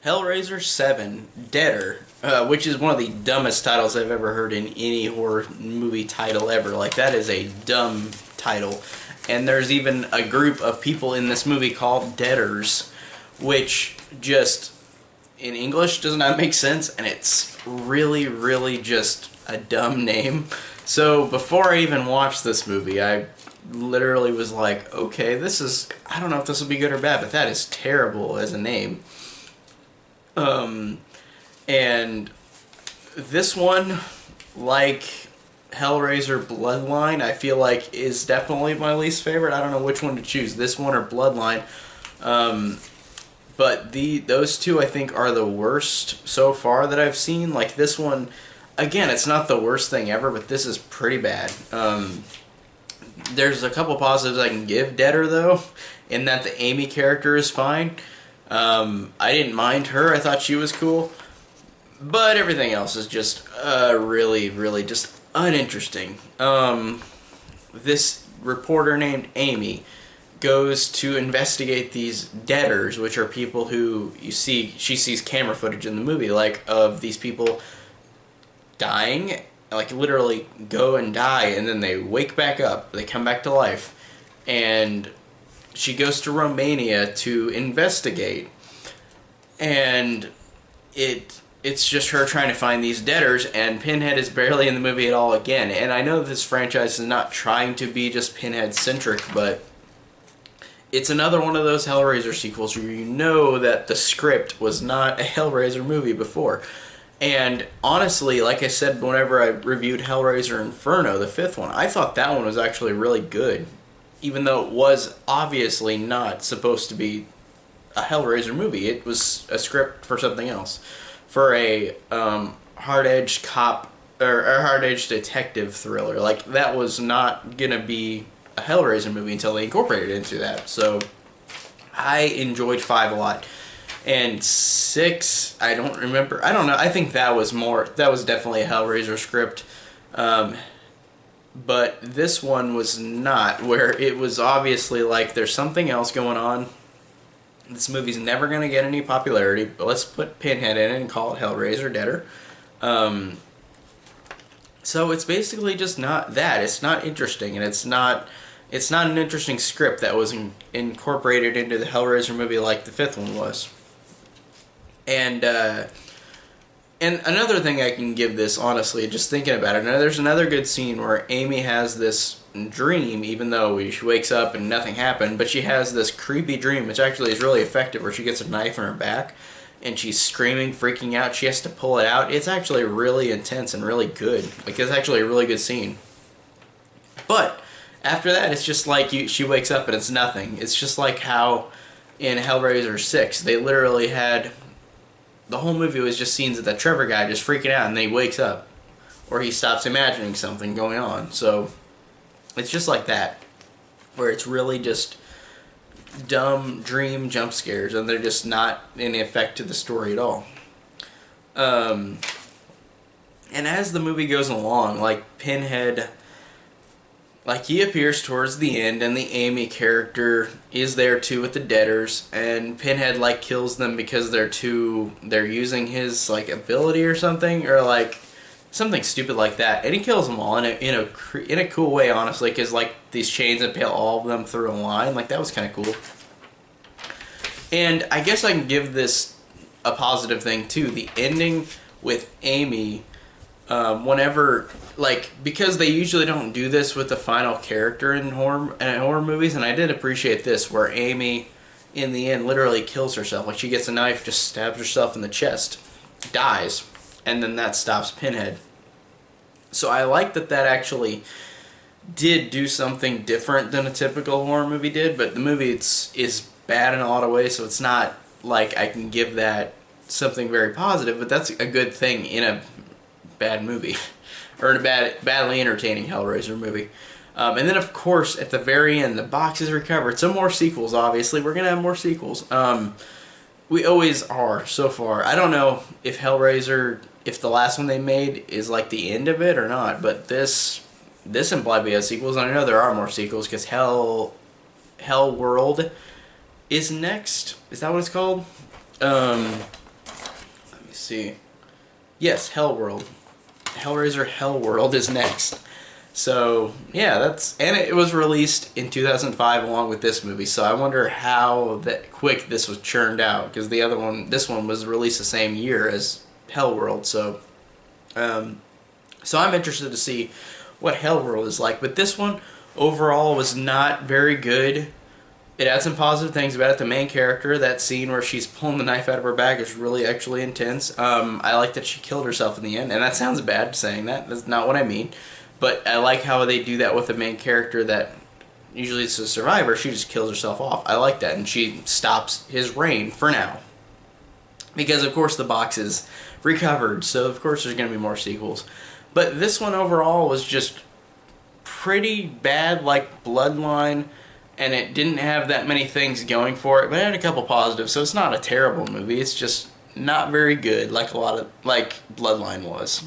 Hellraiser 7, Deader, which is one of the dumbest titles I've ever heard in any horror movie title ever. Like, that is a dumb title. And there's even a group of people in this movie called Deaders, which just, in English, does not make sense, and it's really, really just a dumb name. So, before I even watched this movie, I literally was like, okay, this is, I don't know if this will be good or bad, but that is terrible as a name. And this one, like Hellraiser Bloodline, I feel like is definitely my least favorite. I don't know which one to choose, this one or Bloodline. But those two I think are the worst so far that I've seen. Like this one, again, it's not the worst thing ever, but this is pretty bad. There's a couple positives I can give Deader though, in that the Amy character is fine. I didn't mind her. I thought she was cool. But everything else is just really, really just uninteresting. This reporter named Amy goes to investigate these deaders, which are people who she sees camera footage in the movie, like, of these people dying, like literally go and die, and then they wake back up, they come back to life, and she goes to Romania to investigate, and it's just her trying to find these deaders, and Pinhead is barely in the movie at all again. And I know this franchise is not trying to be just Pinhead-centric, but it's another one of those Hellraiser sequels where you know that the script was not a Hellraiser movie before. And honestly, like I said whenever I reviewed Hellraiser Inferno, the fifth one, I thought that one was actually really good, even though it was obviously not supposed to be a Hellraiser movie. It was a script for something else, for a hard-edged cop or a hard-edged detective thriller. Like, that was not gonna be a Hellraiser movie until they incorporated it into that. So I enjoyed 5 a lot. And 6, I don't remember. I don't know. I think that was definitely a Hellraiser script. But this one was not, where it was obviously like there's something else going on. This movie's never going to get any popularity, but let's put Pinhead in it and call it Hellraiser Deader. So it's basically just not that. It's not interesting, and it's not an interesting script that was incorporated into the Hellraiser movie like the fifth one was. And another thing I can give this, honestly, just thinking about it, there's another good scene where Amy has this dream, even though she wakes up and nothing happened, but she has this creepy dream, which actually is really effective, where she gets a knife in her back, and she's screaming, freaking out. She has to pull it out. It's actually really intense and really good. Like, it's actually a really good scene. But after that, it's just like she wakes up and it's nothing. It's just like how in Hellraiser 6, they literally had... the whole movie was just scenes of that Trevor guy just freaking out, and then he wakes up. Or he stops imagining something going on. So, it's just like that. Where it's really just dumb dream jump scares, and they're just not any effect to the story at all. And as the movie goes along, like, Pinhead... like, he appears towards the end, and the Amy character is there too with the deaders, and Pinhead, like, kills them because they're using his, like, ability or something, or, like, something stupid like that. And he kills them all in a cool way, honestly, because, like, these chains impale all of them through a line. Like, that was kind of cool. And I guess I can give this a positive thing, too. The ending with Amy... whenever, like, because they usually don't do this with the final character in horror movies, and I did appreciate this, where Amy, in the end, literally kills herself. Like, she gets a knife, just stabs herself in the chest, dies, and then that stops Pinhead. So I like that actually did do something different than a typical horror movie did, but the movie is bad in a lot of ways, so it's not like I can give that something very positive, but that's a good thing in a bad movie, or in a badly entertaining Hellraiser movie. And then, of course, at the very end, the box is recovered. Some more sequels, obviously. We're going to have more sequels. We always are, so far. I don't know if Hellraiser, if the last one they made is, like, the end of it or not, but this implied we have sequels, and I know there are more sequels, because Hell World is next. Is that what it's called? see. Yes, Hellworld. Hellraiser Hellworld is next. So, yeah, and it was released in 2005 along with this movie, so I wonder how that quick this was churned out, because this one was released the same year as Hellworld, so I'm interested to see what Hellworld is like, but this one overall was not very good. It had some positive things about it. The main character, that scene where she's pulling the knife out of her back, is really actually intense. I like that she killed herself in the end, and that sounds bad saying that. That's not what I mean. But I like how they do that with the main character that usually it's a survivor. She just kills herself off. I like that, and she stops his reign for now. Because, of course, the box is recovered, so of course there's going to be more sequels. But this one overall was just pretty bad, like Bloodline, and it didn't have that many things going for it, but it had a couple positives, so it's not a terrible movie. It's just not very good, like Bloodline was.